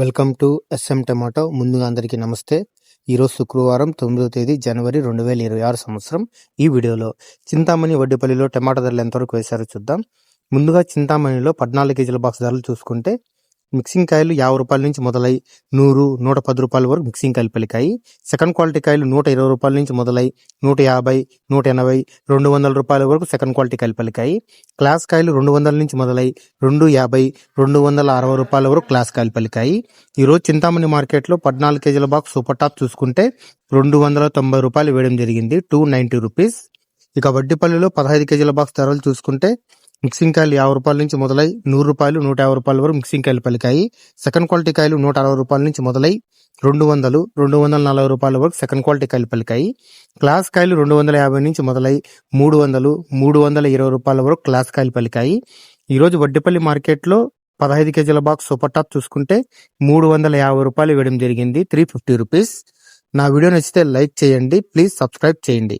Welcome to S M tomato. ముందుగా అందరికీ నమస్తే. ఈరోజు శుక్రవారం 9వ తేదీ జనవరి 2026 సంవత్సరం. ఈ వీడియోలో చింతామణి వడ్డిపల్లిలో టమాటా ధరలు ఎంతవరకు వేశారో చూద్దాం. ముందుగా చింతామణిలో 14 కేజీల బాక్స్ ధరలు చూసుకుంటే మిక్సింగ్ కాయలు 50 రూపాయల నుంచి మొదలై 100, 110 రూపాయల వరకు మిక్సింగ్ కాయలు పలికాయి. సెకండ్ క్వాలిటీ కాయలు 120 రూపాయల నుంచి మొదలై 150, 180, 200 రూపాయల వరకు సెకండ్ క్వాలిటీ కాయలు పలికాయి. క్లాస్ కాయలు 200 నుంచి మొదలై 250, 260 రూపాయల వరకు క్లాస్ కాయలు పలికాయి. ఈరోజు చింతామణి మార్కెట్లో 14 కేజీల బాక్స్ సూపర్ టాప్ చూసుకుంటే 290 రూపాయలు వేయడం జరిగింది, 290 రూపీస్. ఇక వడ్డిపల్లిలో 15 కేజీల బాక్స్ ధరలు చూసుకుంటే మిక్సింగ్ కాయలు 50 రూపాయల నుంచి మొదలై 100 రూపాయలు, 150 రూపాయల వరకు మిక్సింగ్ కాయలు పలికాయి. సెకండ్ క్వాలిటీ కాయలు 160 రూపాయల నుంచి మొదలై 200, 240 రూపాయల వరకు సెకండ్ క్వాలిటీ కాయలు పలికాయి. క్లాస్ కాయలు 250 నుంచి మొదలై 300, 320 రూపాయల వరకు క్లాస్ కాయలు పలికాయి. ఈరోజు వడ్డిపల్లి మార్కెట్లో 15 కేజీల బాక్స్ సూపర్ టాప్ చూసుకుంటే 350 రూపాయలు వేయడం జరిగింది, 350 రూపీస్. నా వీడియో నచ్చితే లైక్ చేయండి, ప్లీజ్ సబ్స్క్రైబ్ చేయండి.